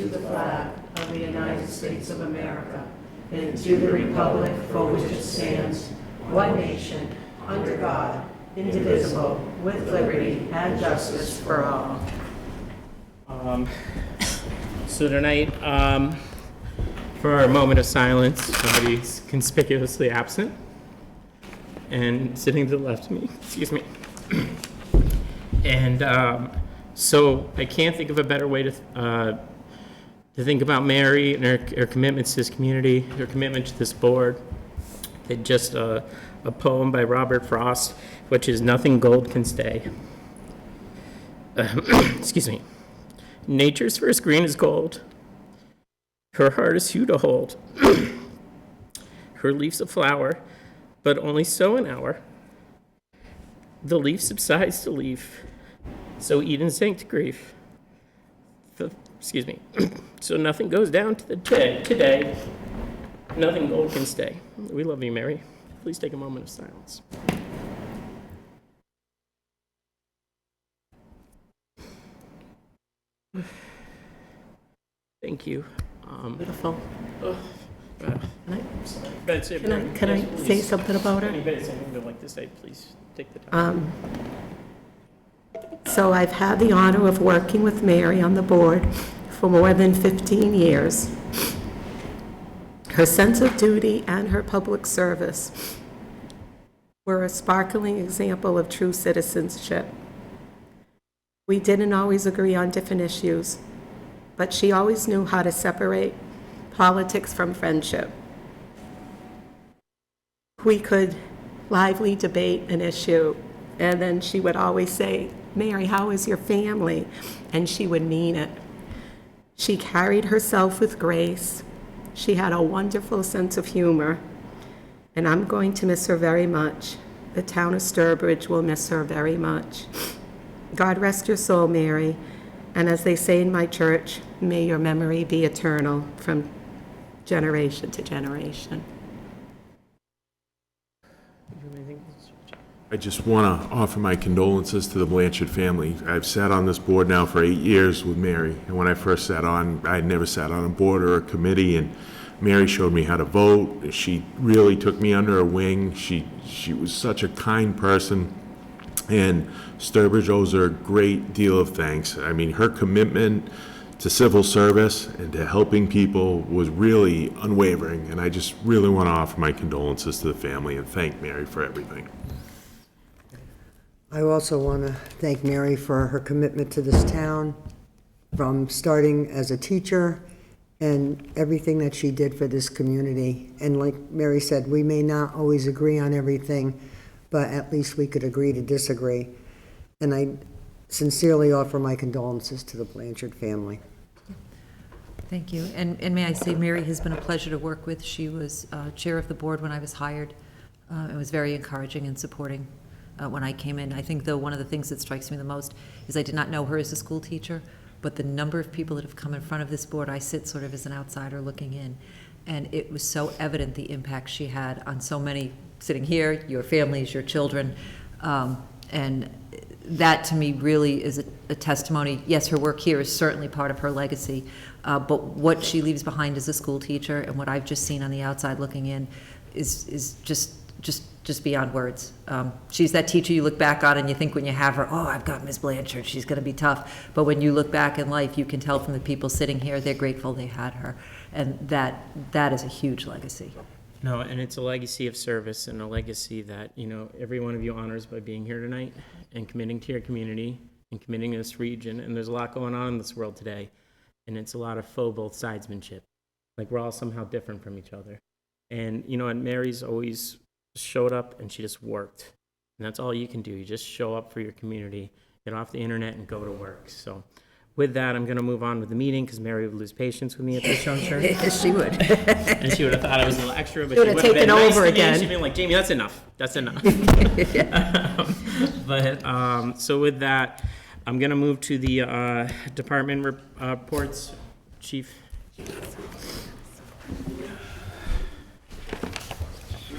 to the flag of the United States of America and to the republic for which it stands, one nation, under God, indivisible, with liberty and justice for all. So tonight, for our moment of silence, somebody's conspicuously absent and sitting to the left of me, excuse me. And so I can't think of a better way to think about Mary and her commitments to this community, her commitment to this board. Than just a poem by Robert Frost, which is "Nothing Gold Can Stay." Excuse me. Nature's first green is gold. Her heart is hue to hold. Her leaf's a flower, but only so an hour. The leaf subsides to leaf, so Eden sank to grief. Excuse me. So nothing goes down to the today. Nothing gold can stay. We love you, Mary. Please take a moment of silence. Thank you. Beautiful. That's it. Can I say something about her? Anybody has something they'd like to say, please take the time. So I've had the honor of working with Mary on the board for more than 15 years. Her sense of duty and her public service were a sparkling example of true citizenship. We didn't always agree on different issues, but she always knew how to separate politics from friendship. We could lively debate an issue, and then she would always say, "Mary, how is your family?" And she would mean it. She carried herself with grace. She had a wonderful sense of humor, and I'm going to miss her very much. The town of Sturbridge will miss her very much. God rest your soul, Mary, and as they say in my church, may your memory be eternal from generation to generation. I just want to offer my condolences to the Blanchard family. I've sat on this board now for 8 years with Mary, and when I first sat on, I'd never sat on a board or a committee, and Mary showed me how to vote. She really took me under her wing. She was such a kind person, and Sturbridge owes her a great deal of thanks. I mean, her commitment to civil service and to helping people was really unwavering, and I just really want to offer my condolences to the family and thank Mary for everything. I also want to thank Mary for her commitment to this town, from starting as a teacher and everything that she did for this community. And like Mary said, we may not always agree on everything, but at least we could agree to disagree. And I sincerely offer my condolences to the Blanchard family. Thank you. And may I say, Mary has been a pleasure to work with. She was chair of the board when I was hired. It was very encouraging and supporting when I came in. I think, though, one of the things that strikes me the most is I did not know her as a school teacher, but the number of people that have come in front of this board, I sit sort of as an outsider looking in, and it was so evident the impact she had on so many sitting here, your families, your children, and that to me really is a testimony. Yes, her work here is certainly part of her legacy, but what she leaves behind as a school teacher and what I've just seen on the outside looking in is just beyond words. She's that teacher you look back on and you think when you have her, oh, I've got Ms. Blanchard, she's going to be tough. But when you look back in life, you can tell from the people sitting here, they're grateful they had her. And that is a huge legacy. No, and it's a legacy of service and a legacy that, every one of you honors by being here tonight and committing to your community and committing to this region. And there's a lot going on in this world today. And it's a lot of faux both sidesmanship. Like we're all somehow different from each other. And, and Mary's always showed up and she just worked. And that's all you can do. You just show up for your community, get off the internet and go to work. So with that, I'm going to move on with the meeting because Mary would lose patience with me at this juncture. Yes, she would. And she would have thought I was a little extra, but She would have taken over nice again. She'd been like, Jamie, that's enough. That's enough. So with that, I'm going to move to the department reports. Chief. Good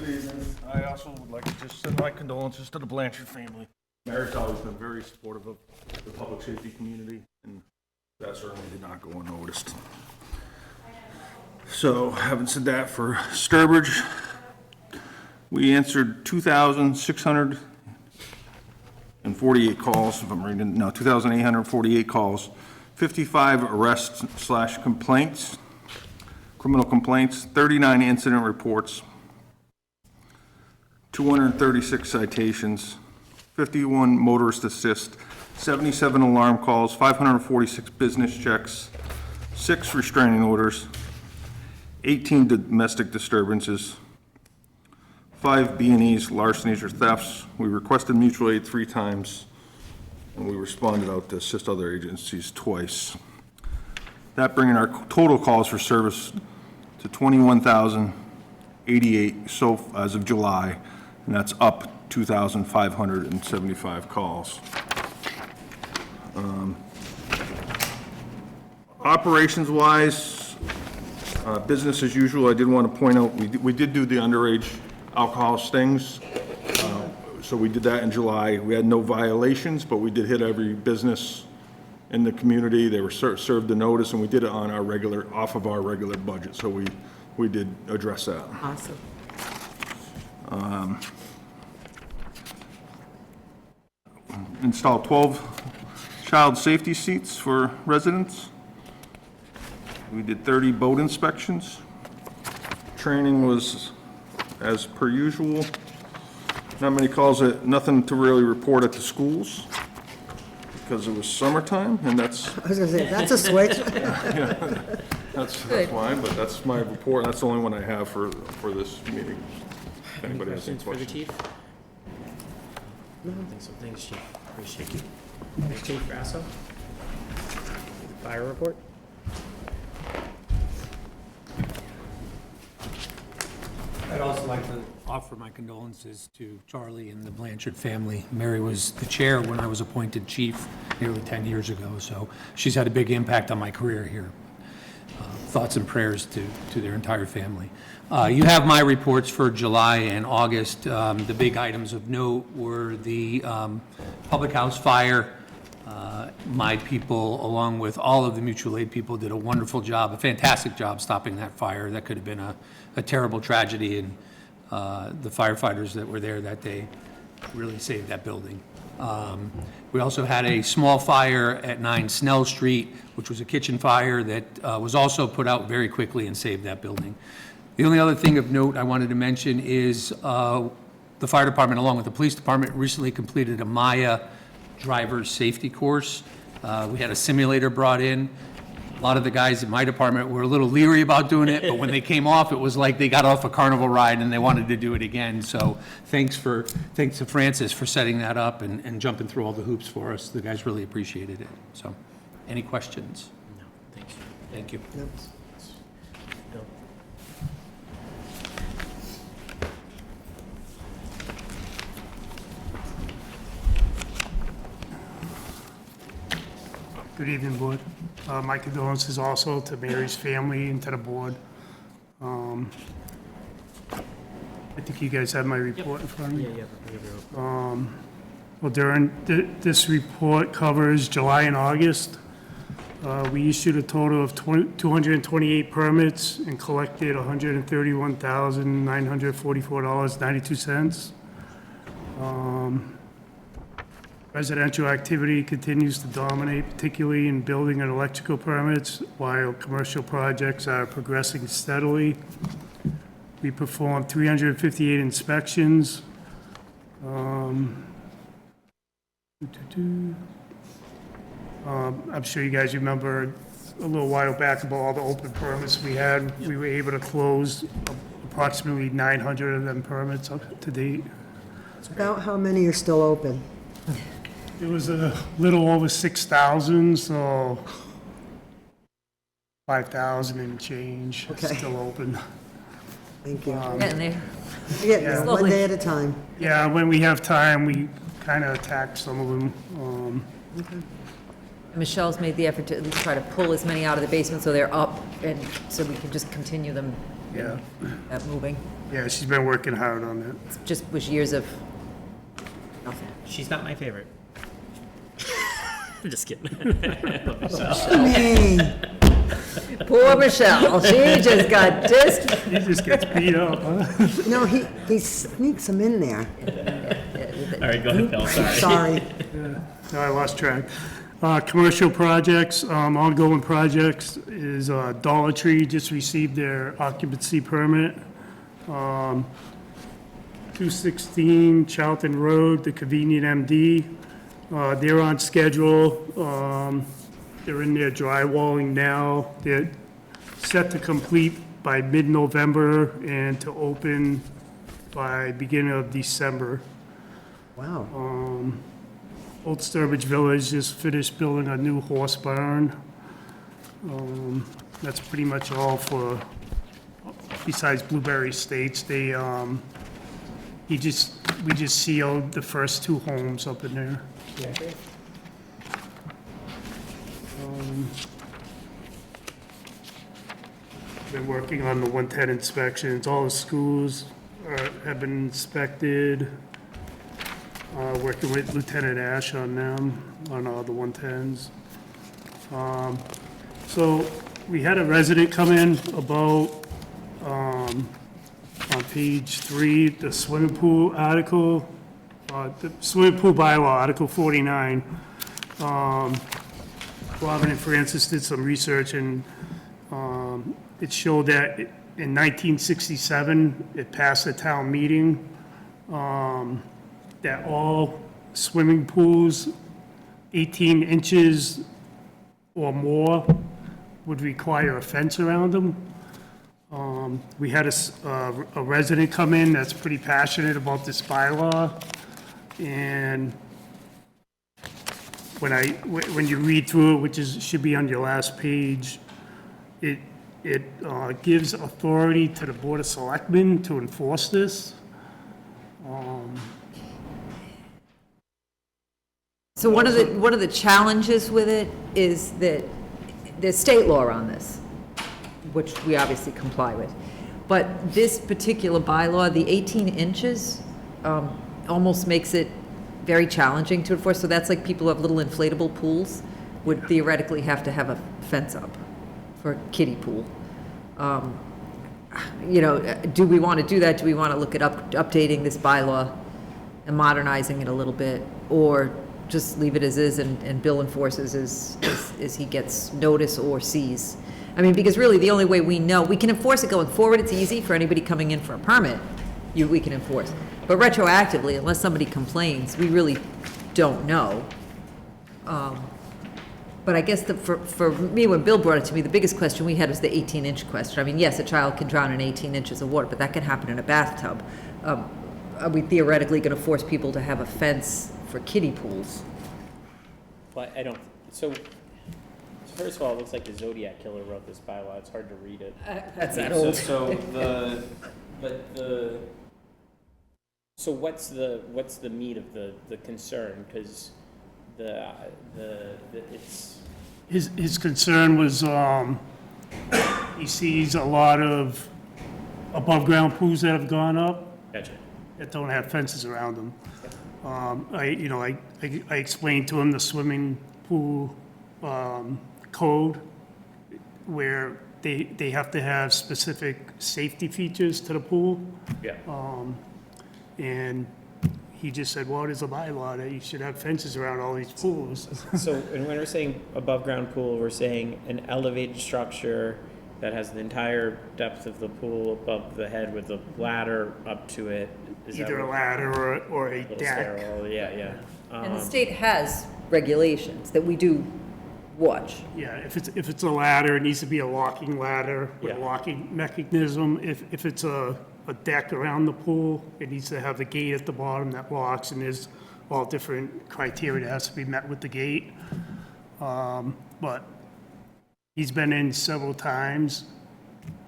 evening. I also would like to just send my condolences to the Blanchard family. Mary's always been very supportive of the public safety community, and that certainly did not go unnoticed. So, having said that, for Sturbridge, we answered 2,648 calls, if I'm reading, no, 2,848 calls, 55 arrests/complaints, criminal complaints, 39 incident reports, 236 citations, 51 motorist assist, 77 alarm calls, 546 business checks, 6 restraining orders, 18 domestic disturbances, 5 B&Es, larcenies or thefts. We requested mutual aid 3 times, and we responded out to assist other agencies twice. That bringing our total calls for service to 21,088 so as of July, and that's up 2,575 calls. Operations-wise, business as usual, I did want to point out, we did do the underage alcohol stings. So we did that in July. We had no violations, but we did hit every business in the community. They were served the notice, and we did it on our regular, off of our regular budget. So we did address that. Awesome. Installed 12 child safety seats for residents. We did 30 boat inspections. Training was as per usual. Not many calls, nothing to really report at the schools because it was summertime, and that's, I was gonna say, that's a switch. that's fine, but that's my report. That's the only one I have for this meeting. If Any anybody has any questions for the questions. chief? No. I don't think so. Thanks, chief. Appreciate you. Thanks, Chief Grasso. Fire report? I'd also like to offer my condolences to Charlie and the Blanchard family. Mary was the chair when I was appointed chief nearly 10 years ago, so she's had a big impact on my career here. Thoughts and prayers to their entire family. You have my reports for July and August. The big items of note were the public house fire. My people, along with all of the mutual aid people, did a wonderful job, a fantastic job stopping that fire. That could have been a terrible tragedy, and the firefighters that were there that day really saved that building. We also had a small fire at 9 Snell Street, which was a kitchen fire that was also put out very quickly and saved that building. The only other thing of note I wanted to mention is the fire department, along with the police department, recently completed a Maya driver's safety course. We had a simulator brought in. A lot of the guys in my department were a little leery about doing it, but when they came off, it was like they got off a carnival ride and they wanted to do it again. So thanks to Francis for setting that up and jumping through all the hoops for us. The guys really appreciated it. So, any questions? No, thanks. Thank you. Bill? Good evening, Board. My condolences also to Mary's family and to the Board. I think you guys have my report in front of Yeah, you. yeah. Well, this report covers July and August. We issued a total of 228 permits and collected $131,944.92. Residential activity continues to dominate, particularly in building and electrical permits, while commercial projects are progressing steadily. We performed 358 inspections. I'm sure you guys remember a little while back about all the open permits we had. We were able to close approximately 900 of them permits up to date. About how many are still open? It was a little over 6,000, so 5,000 and change Okay. still open. Thank you. Getting there. Yeah, no, one Slowly. day at a time. Yeah, when we have time, we kind of attack some of them. Michelle's made the effort to at least try to pull as many out of the basement so they're up, and so we can just continue them Yeah, moving. yeah, she's been working hard on that. It just was years of nothing. She's not my favorite. I'm just kidding. Hey, Poor Michelle, she just got dissed. He just gets beat up, huh? no, he sneaks them in there. All right, go ahead, Bill, sorry. Sorry. No, I lost track. Commercial projects, ongoing projects is Dollar Tree just received their occupancy permit. 216 Charlton Road, the Convenient MD, they're on schedule. They're in there drywalling now. They're set to complete by mid-November and to open by beginning of December. Wow. Old Sturbridge Village just finished building a new horse barn. That's pretty much all for, besides Blueberry Estates, we just sealed the first 2 homes up in there. Been working on the 110 inspections. All the schools have been inspected. Working with Lieutenant Ash on them, on all the 110s. So we had a resident come in about, on page 3, the swimming pool article, the swimming pool bylaw, Article 49. Robin and Francis did some research, and it showed that in 1967, it passed a town meeting, that all swimming pools 18 inches or more would require a fence around them. We had a resident come in that's pretty passionate about this bylaw, and when you read through it, which should be on your last page, it gives authority to the Board of Selectmen to enforce this. So one of the challenges with it is that there's state law on this, which we obviously comply with. But this particular bylaw, the 18 inches, almost makes it very challenging to enforce. So that's like people who have little inflatable pools would theoretically have to have a fence up for a kiddie pool. You know, do we want to do that? Do we want to look at updating this bylaw and modernizing it a little bit? Or just leave it as is and Bill enforces as he gets notice or sees? I mean, because really the only way we know, we can enforce it going forward, it's easy for anybody coming in for a permit, we can enforce. But retroactively, unless somebody complains, we really don't know. But I guess for me, when Bill brought it to me, the biggest question we had was the 18-inch question. I mean, yes, a child can drown in 18 inches of water, but that can happen in a bathtub. Are we theoretically going to force people to have a fence for kiddie pools? Well, I don't, so first of all, it looks like the Zodiac Killer wrote this bylaw, it's hard to read it. That's not So- old. So what's the meat of the concern? Because it's, His concern was, he sees a lot of above-ground pools that have gone up gotcha. that don't have fences around them. I explained to him the swimming pool code, where they have to have specific safety features to the pool. Yeah. And he just said, well, there's a bylaw that you should have fences around all these pools. So, and when we're saying above-ground pool, we're saying an elevated structure that has the entire depth of the pool above the head with a ladder up to it. Is that Either a what- ladder or a little deck. stairwell, yeah. And the state has regulations that we do watch. Yeah, if it's a ladder, it needs to be a locking ladder with a Yeah. locking mechanism. If it's a deck around the pool, it needs to have a gate at the bottom that locks, and there's all different criteria that has to be met with the gate. But he's been in several times,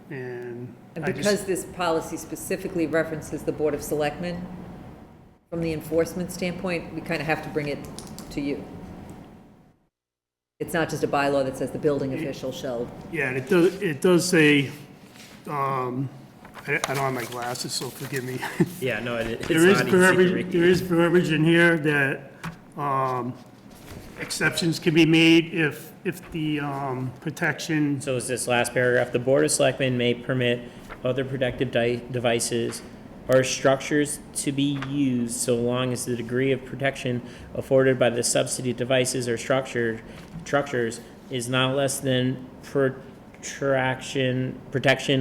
and And I because just, this policy specifically references the Board of Selectmen, from the enforcement standpoint, we kind of have to bring it to you. It's not just a bylaw that says the building official shall. yeah, it does say, I don't have my glasses, so forgive me. Yeah, no, it's There is not easy to verbiage, read. there is verbiage in here that, exceptions can be made if the protection, So is this last paragraph, the Board of Selectmen may permit other protective devices or structures to be used so long as the degree of protection afforded by the substitute devices or structures is not less than protection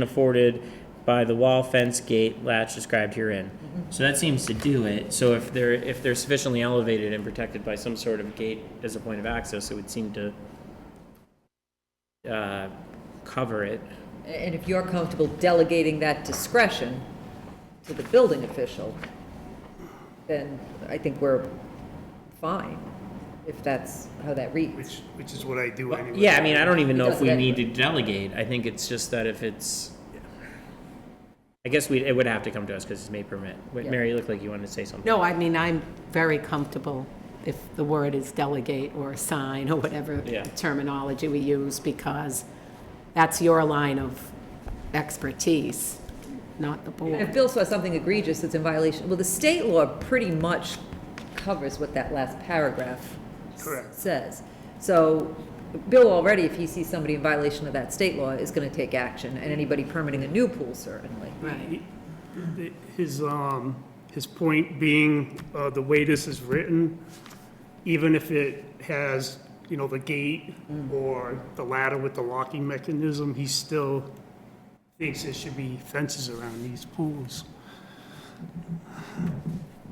afforded by the wall, fence, gate, latch described herein. So that seems to do it. So if they're sufficiently elevated and protected by some sort of gate as a point of access, it would seem to cover it. And if you're comfortable delegating that discretion to the building official, then I think we're fine, if that's how that reads. which is what I do anyway. Yeah, I mean, I don't even know if we Does it need to delegate. I think it's just that if it's, I guess it would have to come to us because it's may permit. Wait, Yeah. Mary, you look like you wanted to say something. No, I mean, I'm very comfortable if the word is delegate or assign or whatever Yeah. terminology we use, because that's your line of expertise, not the If board. Bill saw something egregious that's in violation, well, the state law pretty much covers what that last paragraph Correct. says. So Bill already, if he sees somebody in violation of that state law, is going to take action, and anybody permitting a new pool certainly. Right. His point being, the way this is written, even if it has, the gate or the ladder with the locking mechanism, he still thinks there should be fences around these pools.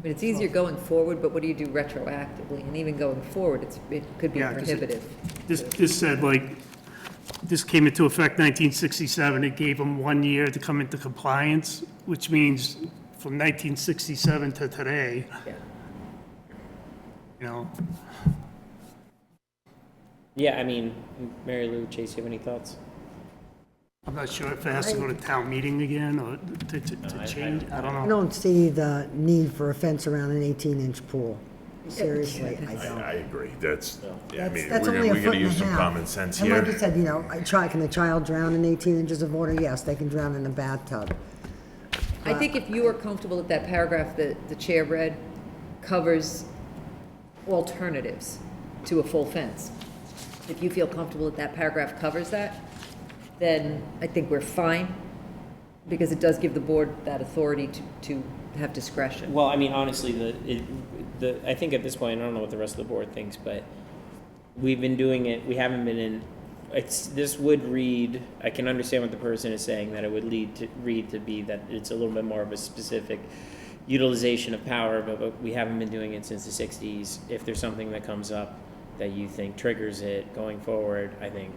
But it's easier going forward, but what do you do retroactively? And even going forward, it could be Yeah, 'cause it- prohibitive. This said, this came into effect 1967, it gave them 1 year to come into compliance, which means from 1967 to today, Yeah. you know, Yeah, I mean, Mary Lou, Chase, you have any thoughts? I'm not sure if it has to go to town meeting again or to change, I don't I know. don't see the need for a fence around an 18-inch pool. Seriously, I don't. I agree, that's, yeah, I mean, That's we're only gonna, a we foot gotta and a use some half. common sense And like you here. said, can a child drown in 18 inches of water? Yes, they can drown in a bathtub. I think if you are comfortable that that paragraph that the chair read covers alternatives to a full fence, if you feel comfortable that that paragraph covers that, then I think we're fine, because it does give the board that authority to have discretion. Well, I mean, honestly, I think at this point, I don't know what the rest of the board thinks, but we've been doing it, we haven't been in, this would read, I can understand what the person is saying, that it would read to be that it's a little bit more of a specific utilization of power, but we haven't been doing it since the 60s. If there's something that comes up that you think triggers it going forward, I think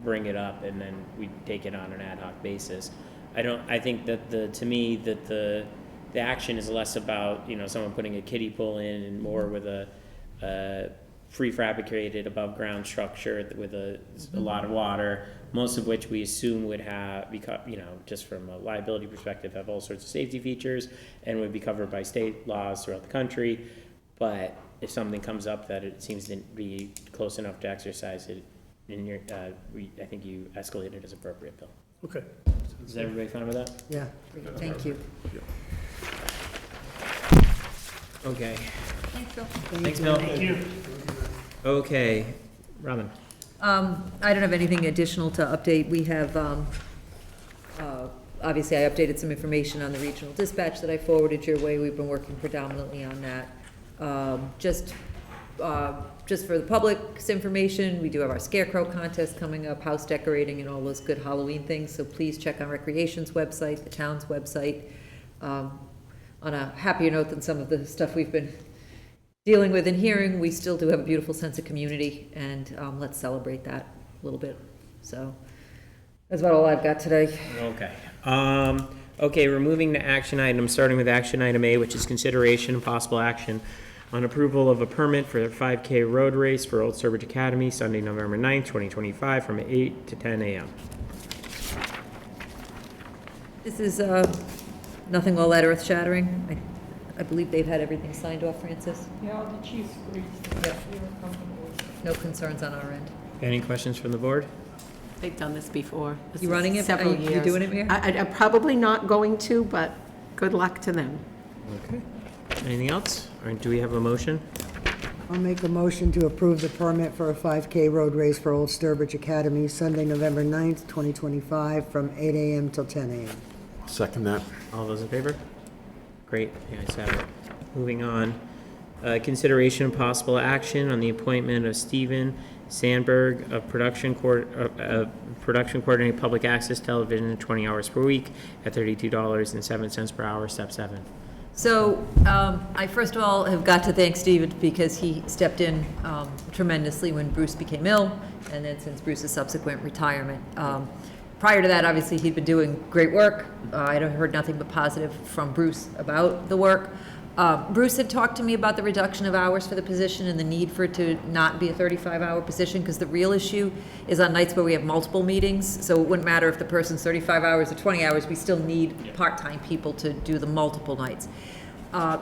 bring it up and then we take it on an ad hoc basis. I think that the action is less about, someone putting a kiddie pool in and more with a prefabricated above ground structure with a lot of water, most of which we assume would have, just from a liability perspective, have all sorts of safety features and would be covered by state laws throughout the country. But if something comes up that it seems to be close enough to exercise it, I think you escalate it as appropriate, Bill. Okay. Is everybody fine with that? Yeah. Thank you. Okay. Thanks, Bill. Thanks, Bill. Thank you. Okay, Robin. I don't have anything additional to update. We have, obviously, I updated some information on the regional dispatch that I forwarded your way. We've been working predominantly on that. Just for the public's information, we do have our scarecrow contest coming up, house decorating and all those good Halloween things. So please check on Recreation's website, the town's website. On a happier note than some of the stuff we've been dealing with and hearing, we still do have a beautiful sense of community, and let's celebrate that a little bit. So that's about all I've got today. Okay. Okay, we're moving to action items, starting with action item A, which is consideration and possible action on approval of a permit for a 5K road race for Old Sturbridge Academy, Sunday, November 9th, 2025, from 8 to 10 a.m. This is nothing all that earth shattering. I believe they've had everything signed off, Francis? Yeah, the chief's agreed. Yep. We were comfortable with it. No concerns on our end. Any questions from the board? They've done this before. This You is running it? Several Are you years. doing it, Mary? I'm probably not going to, but good luck to them. Okay. Anything else? Or do we have a motion? I'll make a motion to approve the permit for a 5K road race for Old Sturbridge Academy, Sunday, November 9th, 2025, from 8 a.m. till 10 a.m. Second that. All those in favor? Great, the ayes have it. Moving on, consideration and possible action on the appointment of Stephen Sandberg of production coordinating public access television, 20 hours per week at $32.07 per hour, step 7. So I first of all have got to thank Stephen because he stepped in tremendously when Bruce became ill, and then since Bruce's subsequent retirement. Prior to that, obviously, he'd been doing great work. I'd heard nothing but positive from Bruce about the work. Bruce had talked to me about the reduction of hours for the position and the need for it to not be a 35-hour position, because the real issue is on nights where we have multiple meetings. So it wouldn't matter if the person's 35 hours or 20 hours, we still need part-time people to do the multiple nights.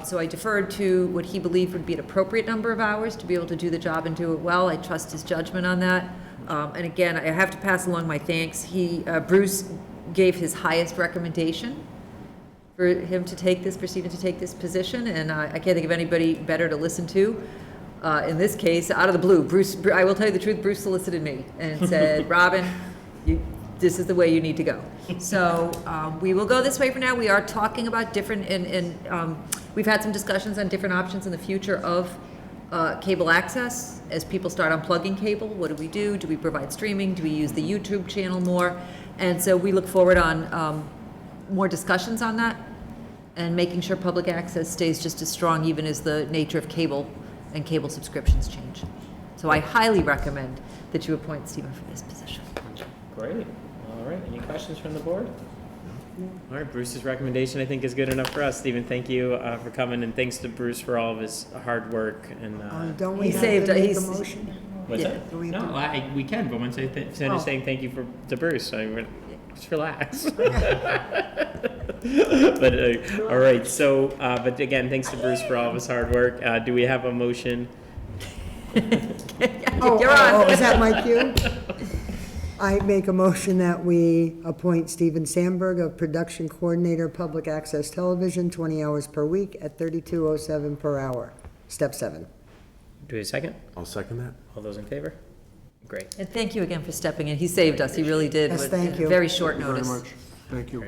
So I deferred to what he believed would be an appropriate number of hours to be able to do the job and do it well. I trust his judgment on that. And again, I have to pass along my thanks. Bruce gave his highest recommendation for him to take this, for Stephen to take this position, and I can't think of anybody better to listen to. In this case, out of the blue, Bruce, I will tell you the truth, Bruce solicited me and said, Robin, this is the way you need to go. So we will go this way for now. We are talking about different, and we've had some discussions on different options in the future of cable access. As people start unplugging cable, what do we do? Do we provide streaming? Do we use the YouTube channel more? And so we look forward on more discussions on that and making sure public access stays just as strong even as the nature of cable and cable subscriptions change. So I highly recommend that you appoint Stephen for this position. Great. All right, any questions from the board? All right, Bruce's recommendation, I think, is good enough for us. Stephen, thank you for coming, and thanks to Bruce for all of his hard work. And Don't we He have saved- to make a he's- motion? what's yeah. that? Do we have No, we can, but once I finish saying thank you to Bruce, just relax. But all right, so but again, thanks to Bruce for all of his hard work. Do we have a motion? You're on. Is that my cue? I make a motion that we appoint Stephen Sandberg of Production Coordinator, Public Access Television, 20 hours per week at $32.07 per hour, step 7. Do we have a second? I'll second that. All those in favor? Great. And thank you again for stepping in. He saved us. He really did. Yes, with thank you. Very short notice. Thank you.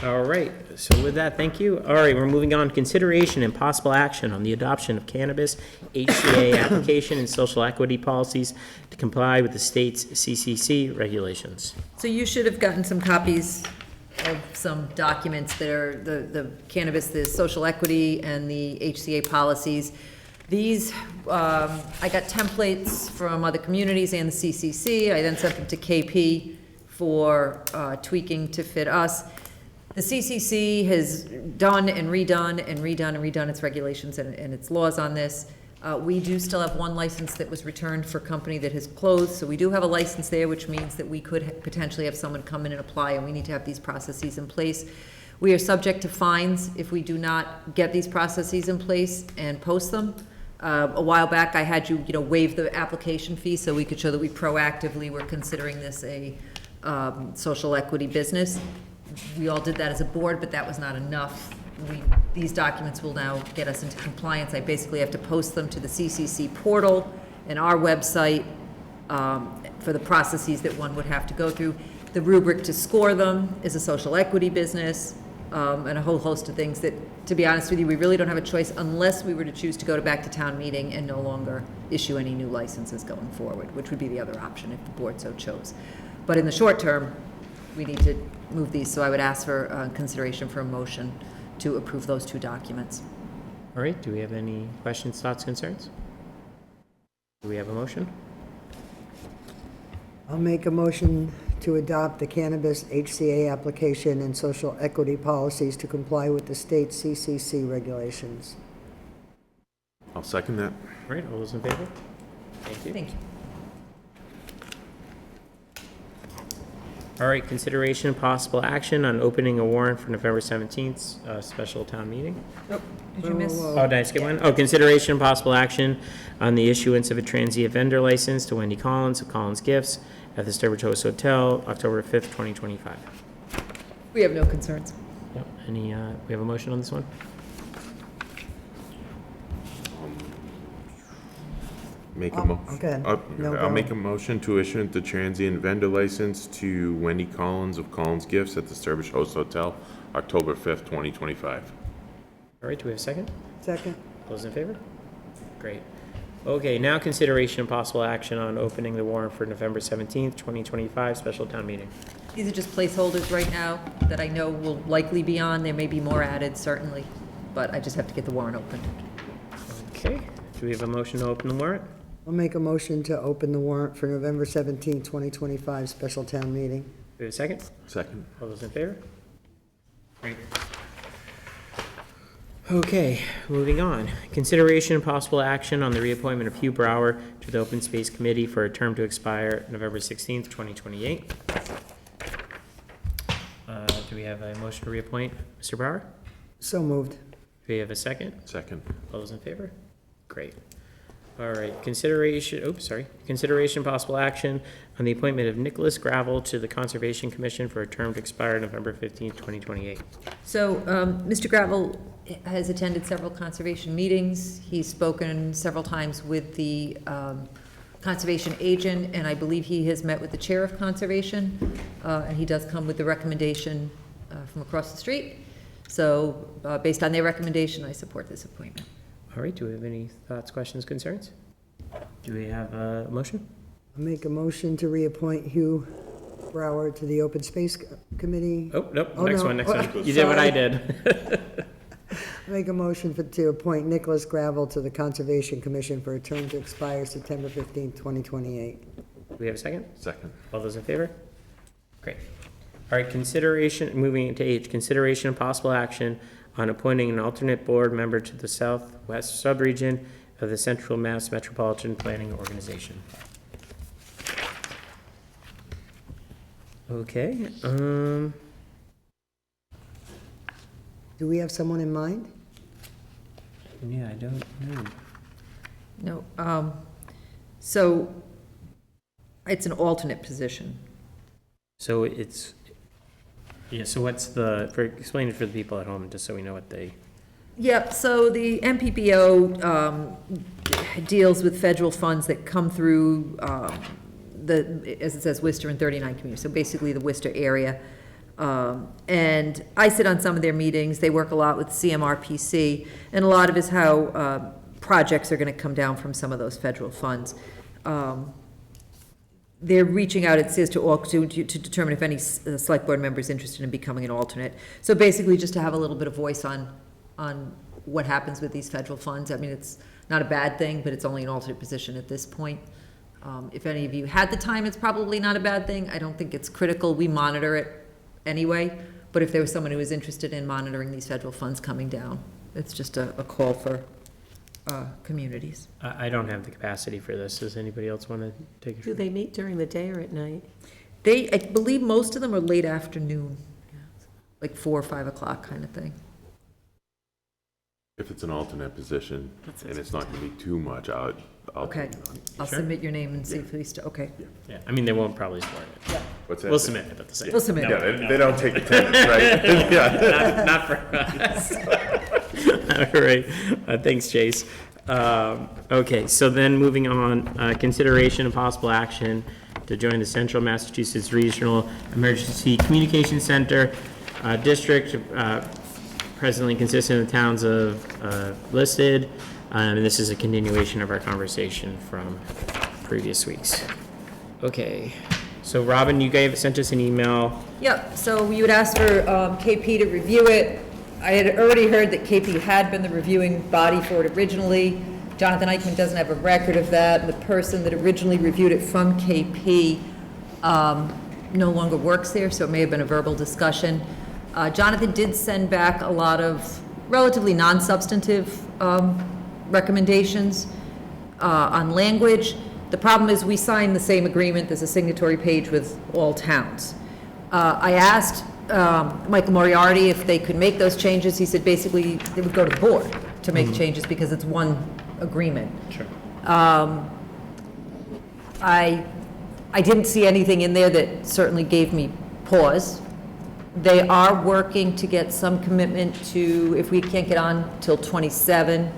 All right, so with that, thank you. All right, we're moving on. Consideration and possible action on the adoption of cannabis HCA application and social equity policies to comply with the state's CCC regulations. So you should have gotten some copies of some documents that are the cannabis, the social equity, and the HCA policies. These, I got templates from other communities and the CCC. I then sent them to KP for tweaking to fit us. The CCC has done and redone and redone and redone its regulations and its laws on this. We do still have one license that was returned for a company that has closed, so we do have a license there, which means that we could potentially have someone come in and apply, and we need to have these processes in place. We are subject to fines if we do not get these processes in place and post them. A while back, I had you waive the application fee so we could show that we proactively were considering this a social equity business. We all did that as a board, but that was not enough. These documents will now get us into compliance. I basically have to post them to the CCC portal and our website for the processes that one would have to go through. The rubric to score them is a social equity business, and a whole host of things that, to be honest with you, we really don't have a choice unless we were to choose to go back to town meeting and no longer issue any new licenses going forward, which would be the other option if the board so chose. But in the short term, we need to move these, so I would ask for consideration for a motion to approve those two documents. All right, do we have any questions, thoughts, concerns? Do we have a motion? I'll make a motion to adopt the cannabis HCA application and social equity policies to comply with the state CCC regulations. I'll second that. All right, all those in favor? Thank you. Thank you. All right, consideration and possible action on opening a warrant for November 17th, special town meeting. Did you miss? Oh, did I skip one? Oh, consideration and possible action on the issuance of a transient vendor license to Wendy Collins of Collins Gifts at the Sturbridge Host Hotel, October 5th, 2025. We have no concerns. Yep. We have a motion on this one? Make a okay. No, I'll go. make a motion to issue the transient vendor license to Wendy Collins of Collins Gifts at the Sturbridge Host Hotel, October 5th, 2025. All right, do we have a second? Second. Those in favor? Great. Okay, now consideration and possible action on opening the warrant for November 17th, 2025, special town meeting. These are just placeholders right now that I know will likely be on. There may be more added, certainly, but I just have to get the warrant opened. Okay, do we have a motion to open the warrant? I'll make a motion to open the warrant for November 17, 2025, special town meeting. Do we have a second? Second. All those in favor? Great. Okay, moving on. Consideration and possible action on the reappointment of Hugh Brower to the Open Space Committee for a term to expire November 16th, 2028. Do we have a motion to reappoint Mr. Brower? So moved. Do we have a second? Second. All those in favor? Great. All right, consideration possible action on the appointment of Nicholas Gravel to the Conservation Commission for a term to expire November 15th, 2028. So, Mr. Gravel has attended several conservation meetings. He's spoken several times with the conservation agent, and I believe he has met with the chair of conservation, and he does come with the recommendation from across the street. So, based on their recommendation, I support this appointment. All right, do we have any thoughts, questions, concerns? Do we have a motion? I'll make a motion to reappoint Hugh Brower to the Open Space Committee. Oh, nope, Oh, next no. one. You did what I did. Make a motion to appoint Nicholas Gravel to the Conservation Commission for a term to expire September 15, 2028. Do we have a second? Second. All those in favor? Great. All right, moving into H, consideration and possible action on appointing an alternate board member to the Southwest Subregion of the Central Mass Metropolitan Planning Organization. Okay, Do we have someone in mind? yeah, I don't know. No, so it's an alternate position. So it's, yeah, so what's explain it for the people at home, just so we know what they, Yep, so the MPPO deals with federal funds that come through as it says, Worcester and 39 communities, so basically the Worcester area. And I sit on some of their meetings. They work a lot with CMRPC, and a lot of is how projects are going to come down from some of those federal funds. They're reaching out, it says, to determine if any select board member is interested in becoming an alternate. So basically, just to have a little bit of voice on what happens with these federal funds. I mean, it's not a bad thing, but it's only an alternate position at this point. If any of you had the time, it's probably not a bad thing. I don't think it's critical. We monitor it anyway, but if there was someone who was interested in monitoring these federal funds coming down, it's just a call for communities. I don't have the capacity for this. Does anybody else want to take Do a? they meet during the day or at night? I believe most of them are late afternoon, like 4 or 5 o'clock kind of thing. If it's an alternate position and it's not going to be too much, I'll. Okay, I'll Sure. submit your name and see if we still, okay. Yeah, I mean, they won't probably support it. What's that? We'll submit it at the same. We'll submit Yeah, it. they don't take attendance, right? Yeah. Not for us. All right, thanks, Chase. Okay, so then moving on, consideration and possible action to join the Central Massachusetts Regional Emergency Communication Center District, presently consisting of the towns of listed, and this is a continuation of our conversation from previous weeks. Okay, so Robin, you sent us an email. Yep, so you had asked for KP to review it. I had already heard that KP had been the reviewing body for it originally. Jonathan Eichman doesn't have a record of that, and the person that originally reviewed it from KP no longer works there, so it may have been a verbal discussion. Jonathan did send back a lot of relatively non-substantive recommendations on language. The problem is we signed the same agreement, there's a signatory page with all towns. I asked Michael Moriarty if they could make those changes. He said basically they would go to the board to make changes because it's one agreement. Sure. I didn't see anything in there that certainly gave me pause. They are working to get some commitment to, if we can't get on till 27,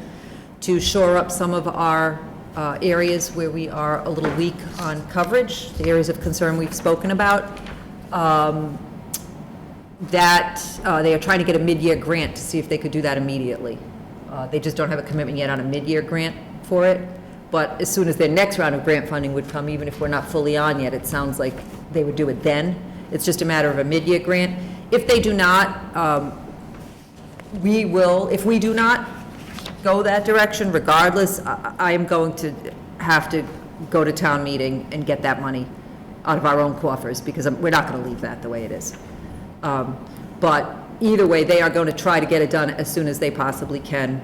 to shore up some of our areas where we are a little weak on coverage, the areas of concern we've spoken about, that they are trying to get a mid-year grant to see if they could do that immediately. They just don't have a commitment yet on a mid-year grant for it, but as soon as their next round of grant funding would come, even if we're not fully on yet, it sounds like they would do it then. It's just a matter of a mid-year grant. If they do not, we will, if we do not go that direction, regardless, I am going to have to go to town meeting and get that money out of our own coffers, because we're not going to leave that the way it is. But either way, they are going to try to get it done as soon as they possibly can.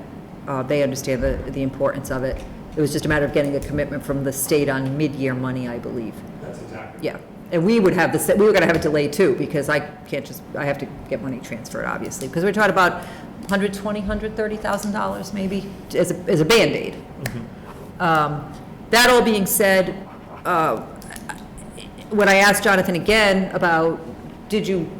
They understand the importance of it. It was just a matter of getting a commitment from the state on mid-year money, I believe. That's exactly. Yeah, and we would have we were going to have it delayed too, because I have to get money transferred, obviously, because we're talking about $130,000 maybe as a Band-Aid. That all being said, when I asked Jonathan again about, did you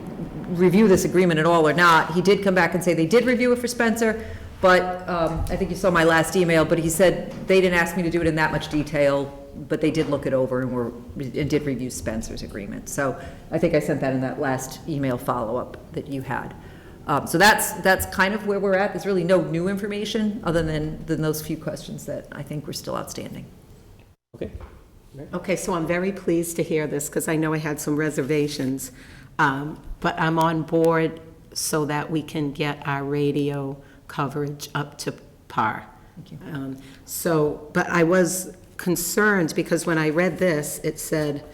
review this agreement at all or not, he did come back and say they did review it for Spencer, but I think you saw my last email, but he said they didn't ask me to do it in that much detail, but they did look it over and did review Spencer's agreement. So I think I sent that in that last email follow-up that you had. So that's kind of where we're at. There's really no new information other than those few questions that I think were still outstanding. Okay. Okay, so I'm very pleased to hear this, because I know I had some reservations, but I'm on board so that we can get our radio coverage up to par. Thank you. But I was concerned, because when I read this, it said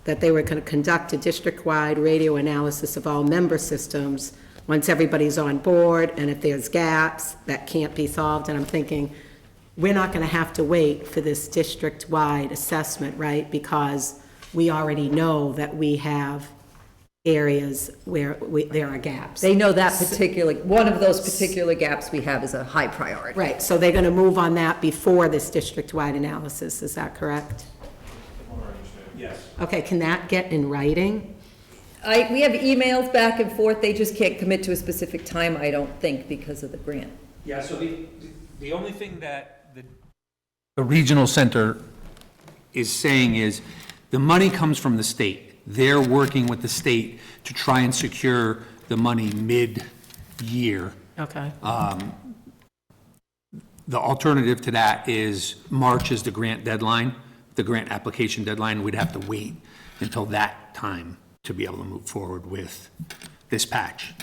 that they were going to conduct a district-wide radio analysis of all member systems once everybody's on board, and if there's gaps, that can't be solved. And I'm thinking, we're not going to have to wait for this district-wide assessment, right? Because we already know that we have areas where there are gaps. They know that one of those particular gaps we have is a high priority. Right, so they're going to move on that before this district-wide analysis, is that correct? Yes. Okay, can that get in writing? We have emails back and forth, they just can't commit to a specific time, I don't think, because of the grant. Yeah, so the only thing that the regional center is saying is, the money comes from the state. They're working with the state to try and secure the money mid-year. Okay. The alternative to that is March is the grant deadline, the grant application deadline. We'd have to wait until that time to be able to move forward with this patch.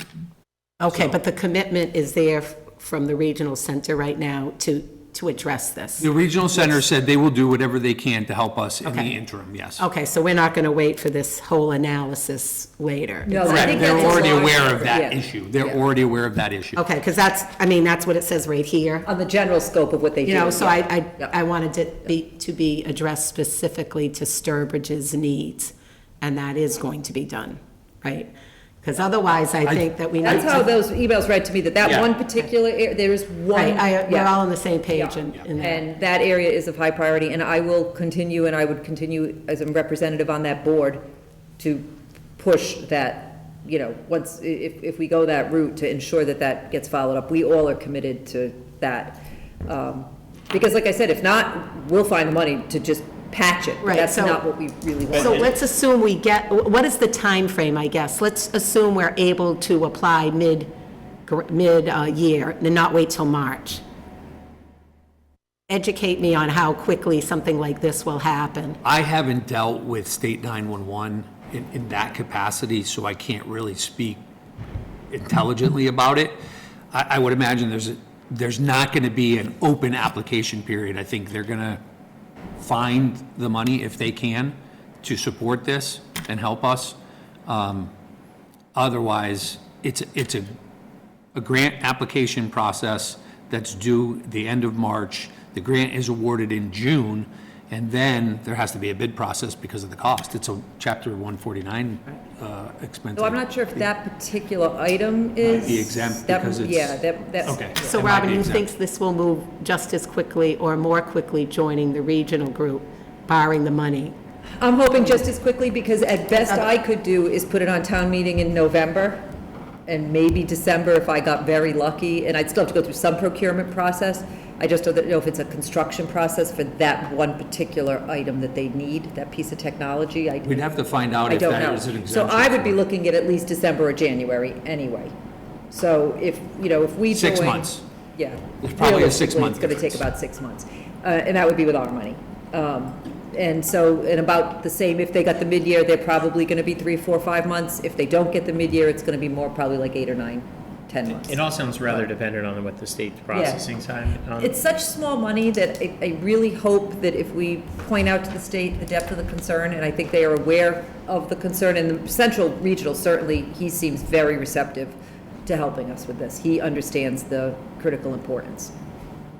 Okay, but the commitment is there from the regional center right now to address this? The regional center said they will do whatever they can to help us in the Okay. interim, yes. Okay, so we're not going to wait for this whole analysis later? No, I Correct, think they're that's a already large- aware of that yeah. issue. They're Yeah. already aware of that issue. Okay, because that's what it says right here. On the general scope of what they do. You know, so yeah. I wanted it to be addressed specifically to Sturbridge's needs, and that is going to be done, right? Because otherwise, I think that we need to... That's how those emails read to me, that Yeah. one particular, there is one. Right, we're yeah. all on the same page Yeah. in that. And that area is of high priority, and I will continue, and I would continue as a representative on that board to push that, you know, once, if we go that route, to ensure that that gets followed up. We all are committed to that. Because like I said, if not, we'll find the money to just patch it. But Right, that's so- not what we really want. So let's assume we get, what is the time frame? I guess? Let's assume we're able to apply mid-year and not wait till March. Educate me on how quickly something like this will happen. I haven't dealt with state 911 in that capacity, so I can't really speak intelligently about it. I would imagine there's not going to be an open application period. I think they're going to find the money if they can to support this and help us. Otherwise, it's a grant application process that's due the end of March. The grant is awarded in June, and then there has to be a bid process because of the cost. It's a Chapter 149 expense. So I'm not sure if that particular item is. Might be exempt that- because it's- Yeah, that's. Okay. So It might Robin, be you exempt. think this will move just as quickly or more quickly joining the regional group, barring the money? I'm hoping just as quickly, because at best I could do is put it on town meeting in November, and maybe December if I got very lucky, and I'd still have to go through some procurement process. I just don't know if it's a construction process for that one particular item that they need, that piece of technology. We'd have to find out I if don't that know. is an exemption. So I would be for it. looking at least December or January anyway. So if, if we join. 6 months. Yeah. There's probably a Realistically, 6-month It's gonna take difference. about 6 months. And that would be with our money. And so, and about the same, if they got the mid-year, they're probably gonna be 3, 4, 5 months. If they don't get the mid-year, it's gonna be more, probably like 8 or 9, 10 months. It all sounds rather dependent on what the state's processing time. It's such small money that I really hope that if we point out to the state the depth of the concern, and I think they are aware of the concern, and the central regional, certainly, he seems very receptive to helping us with this. He understands the critical importance.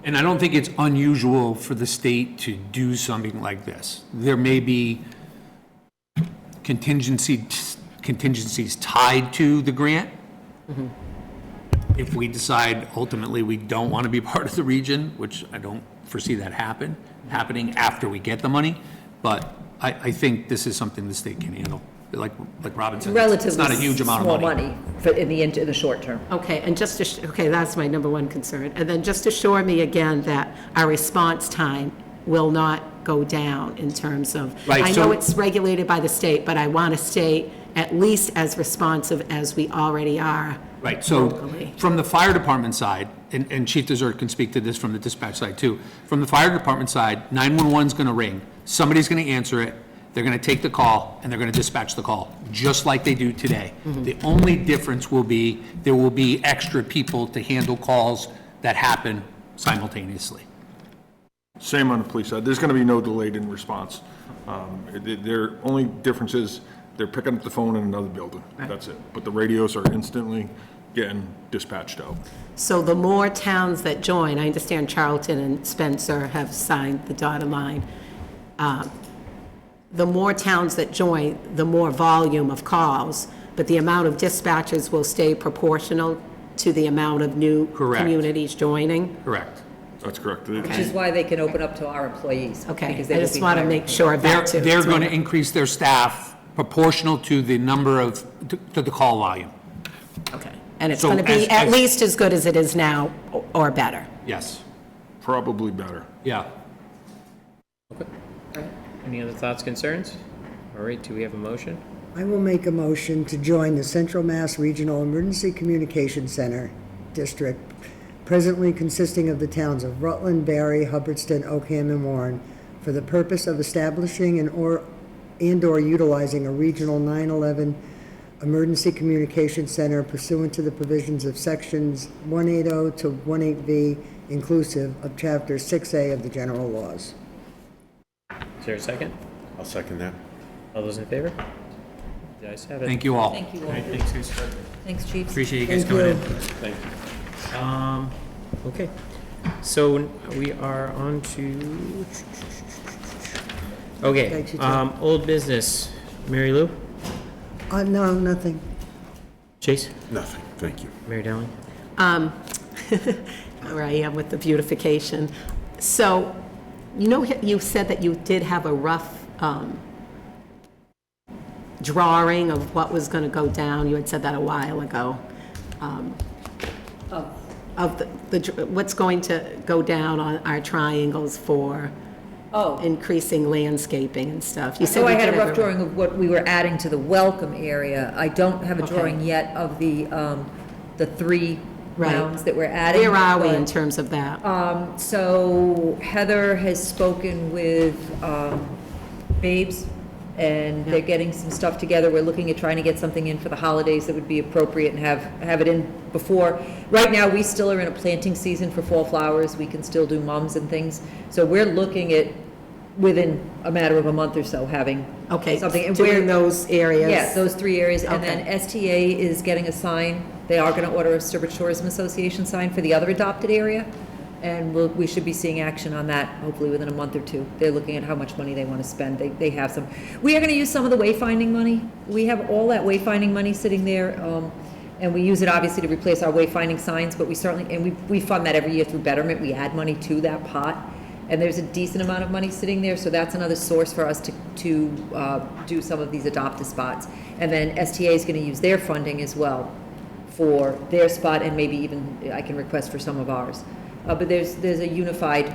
And I don't think it's unusual for the state to do something like this. There may be contingencies tied to the grant. If we decide ultimately we don't want to be part of the region, which I don't foresee that happening after we get the money, but I think this is something the state can handle. Like Robin said, Relatively it's not a huge amount of small money. for in the short term. Okay, and just to, okay, that's my number one concern. And then just assure me again that our response time will not go down in terms of, Right, I know so- it's regulated by the state, but I want to stay at least as responsive as we already are. Right, so locally. from the fire department side, and Chief Dessert can speak to this from the dispatch side too, from the fire department side, 911's gonna ring, somebody's gonna answer it, they're gonna take the call, and they're gonna dispatch the call, just like they do today. The only difference will be, there will be extra people to handle calls that happen simultaneously. Same on the police side. There's going to be no delayed in response. Their only difference is they're picking up the phone in another building. That's it. But the radios are instantly getting dispatched out. So the more towns that join, I understand Charlton and Spencer have signed the dotted line. The more towns that join, the more volume of calls, but the amount of dispatchers will stay proportional to the amount of new Correct. communities joining? Correct. That's correct. Which is why they can open up to our employees. Okay, because I they will just be want to hiring. make sure of that too. They're gonna increase their staff proportional to the number of, to the call volume. Okay, and it's So going to be as- at least as good as it is now, or better? Yes. Probably better. Yeah. Any other thoughts, concerns? All right, do we have a motion? I will make a motion to join the Central Mass Regional Emergency Communication Center District, presently consisting of the towns of Rutland, Barry, Hubbardston, Oakham, and Warren, for the purpose of establishing and/or utilizing a regional 911 emergency communication center pursuant to the provisions of sections 180 to 18V inclusive of Chapter 6A of the general laws. Is there a second? I'll second that. All those in favor? The ayes have it. Thank you all. Thank you all. All right, thanks, guys. Thanks, Chief. Appreciate you guys Thank coming you. in. Thank you. Okay, so we are on to, okay, Thank you, Tim. old business. Mary Lou? No, nothing. Chase? Nothing, thank you. Mary Dowling? Where I am with the beautification. So, you said that you did have a rough drawing of what was going to go down. You had said that a while ago. Of what's going to go down on our triangles for Oh. increasing landscaping and stuff. You said So I you had a did rough have drawing of what we were adding to the welcome area. I don't have a Okay. drawing yet of the 3 Right. rounds that we're adding. Where are we in but- terms of that? So Heather has spoken with Babes, and they're getting some stuff together. We're looking at trying to get something in for the holidays that would be appropriate and have it in before. Right now, we still are in a planting season for fall flowers. We can still do mums and things. So we're looking at, within a matter of a month or so, having Okay, something. And doing we're- those areas? Yeah, those 3 areas, and then Okay. STA is getting a sign. They are gonna order a Sturbridge Tourism Association sign for the other adopted area, and we should be seeing action on that hopefully within a month or 2. They're looking at how much money they wanna spend. They have some. We are gonna use some of the wayfinding money. We have all that wayfinding money sitting there, and we use it obviously to replace our wayfinding signs, but we certainly, and we fund that every year through Betterment. We add money to that pot. And there's a decent amount of money sitting there, so that's another source for us to do some of these adopt-a spots. And then STA is gonna use their funding as well for their spot, and maybe even I can request for some of ours. But there's a unified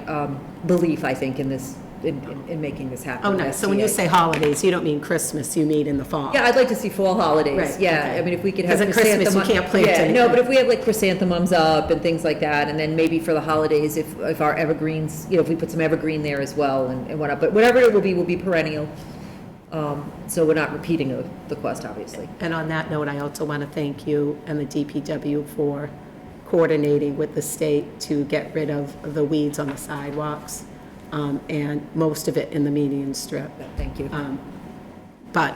belief, I think, in this, in making this happen. Oh, with nice. So when you STA. say holidays, you don't mean Christmas, you mean in the fall? Yeah, I'd like to see fall holidays, Right, yeah. okay. I mean, if we could have 'Cause at Christmas, you chrysanthemum- can't plant Yeah, anything. no, but if we have like chrysanthemums up and things like that, and then maybe for the holidays, if our evergreens, if we put some evergreen there as well and whatnot, but whatever it will be perennial. So we're not repeating the quest, obviously. And on that note, I also want to thank you and the DPW for coordinating with the state to get rid of the weeds on the sidewalks, and most of it in the median strip. Thank you. But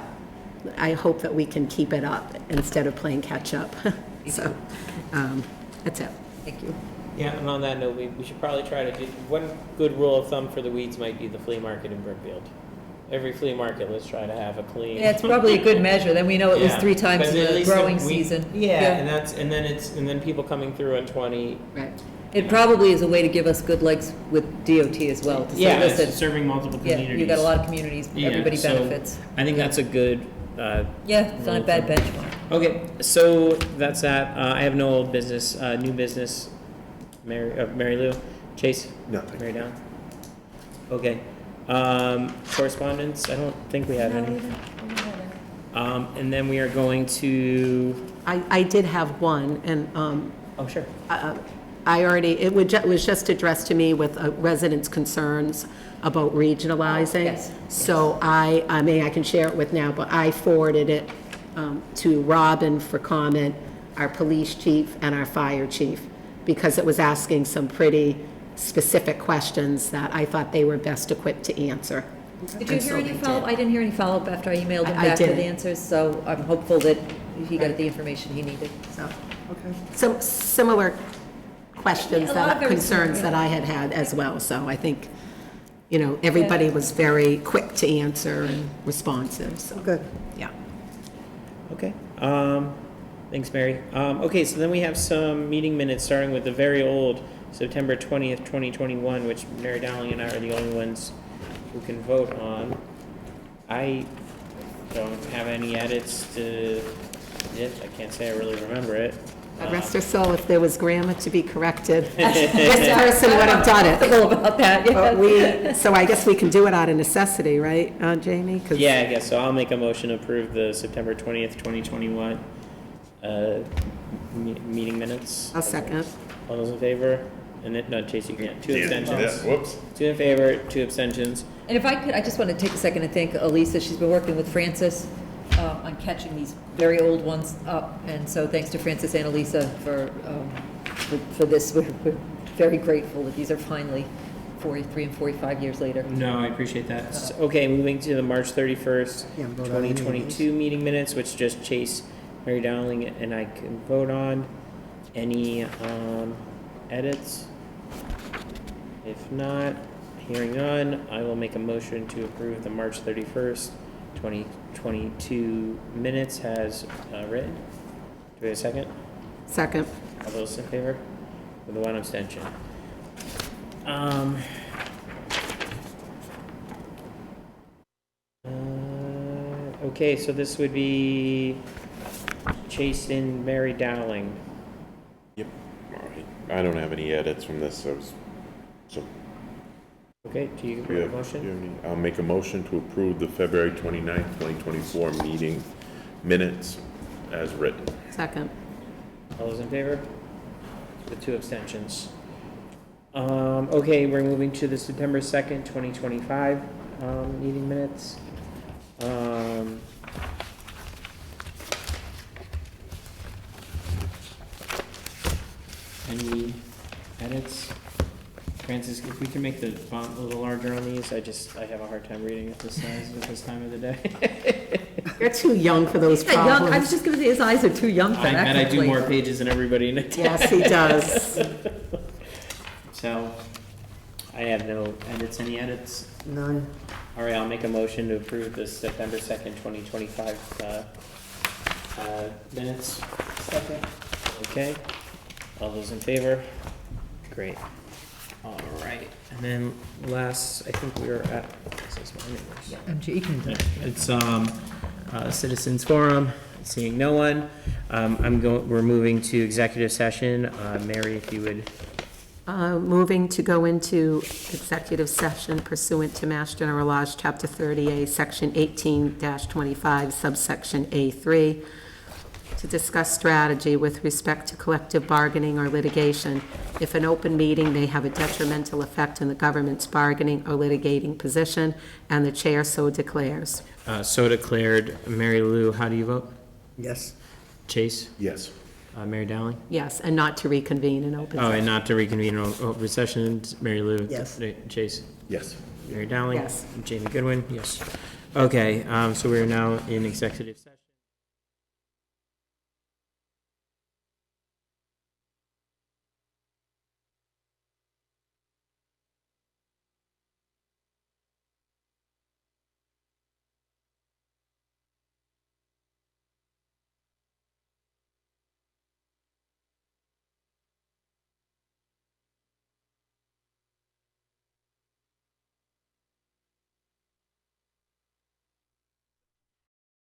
I hope that we can keep it up instead of playing catch-up. So, that's it. Thank you. Yeah, and on that note, we should probably try to do, one good rule of thumb for the weeds might be the flea market in Brookfield. Every flea market, let's try to have a clean. Yeah, it's probably a good measure, then we know it was Yeah, 3 times but at the least growing we- season. Yeah, and then people coming through on 20. Right. It probably is a way to give us good legs with DOT as well, to say, Yeah, it's listen, serving multiple yeah, communities. you got a lot of communities, Yeah, everybody so benefits. I think that's a good, Yeah, it's not a bad benchmark. okay, so that's that. I have no old business, new business. Mary Lou, Chase? Nothing. Mary Down? Okay. Correspondence, I don't think we have any. And then we are going to, I did have one, and oh, sure. it was just addressed to me with residents' concerns about regionalizing. Yes. So I can share it with now, but I forwarded it to Robin for comment, our police chief and our fire chief, because it was asking some pretty specific questions that I thought they were best equipped to answer. Did you And hear so any they follow-up? did. I didn't hear any follow-up after I emailed him I back with didn't. the answers, so I'm hopeful that he got the information he needed. So, some similar questions, Yeah, a lot of that very concerns similar, that I had as well. So I think, everybody was very quick to answer and responsive, so, Good. yeah. Okay. Thanks, Mary. Okay, so then we have some meeting minutes, starting with the very old September 20th, 2021, which Mary Dowling and I are the only ones who can vote on. I don't have any edits to it. I can't say I really remember it. God rest her soul, if there was grammar to be corrected, this person would have done it. Comfortable about that, yeah. So I guess we can do it out of necessity, right, Jamie? 'Cause- Yeah, I guess so. I'll make a motion to approve the September 20th, 2021 meeting minutes. I'll second. All those in favor? And then, no, Chase, you can't. 2 abstentions. Whoops. 2 in favor, 2 abstentions. And if I could, I just want to take a second and thank Elisa. She's been working with Francis on catching these very old ones up. And so thanks to Francis and Elisa for this. We're very grateful that these are finally 43 and 45 years later. No, I appreciate that. Okay, moving to the March 31st, Yeah, vote on any of 2022 meeting minutes, which just Chase, Mary Dowling, and I can vote on. Any edits? If not, hearing none, I will make a motion to approve the March 31st, 2022 minutes as written. Do we have a second? Second. All those in favor? With 1 abstention. Okay, so this would be Chase and Mary Dowling. Yep. All right. I don't have any edits from this, so Okay, do you we have have, a motion? I'll make a motion to approve the February 29th, 2024 meeting minutes as written. Second. All those in favor? With 2 abstentions. Okay, we're moving to the September 2nd, 2025 meeting minutes. Any edits? Francis, if we can make the font a little larger on these, I have a hard time reading at this size at this time of the day. You're too young for those Young, I was problems. just going to say his eyes are too young for I that. bet I do complete. more pages than everybody in the Yes, he does. So, I have no edits. Any edits? None. All right, I'll make a motion to approve the September 2nd, 2025 minutes. Second. Okay. All those in favor? Great. All right. And then last, I think we were at, this is my numbers. MG, you can do it. It's Citizens Forum. Seeing no one, we're moving to executive session. Mary, if you would. Moving to go into executive session pursuant to Mass General Laws, Chapter 30A, Section 18-25, subsection A3, to discuss strategy with respect to collective bargaining or litigation. If an open meeting may have a detrimental effect on the government's bargaining or litigating position, and the chair so declares. So declared. Mary Lou, how do you vote? Yes. Chase? Yes. Mary Dowling? Yes, and not to reconvene in open Oh, session. and not to reconvene in open session. Mary Lou? Yes. Chase? Yes. Mary Dowling? Yes. Jamie Goodwin? Yes. Okay, so we're now in executive session.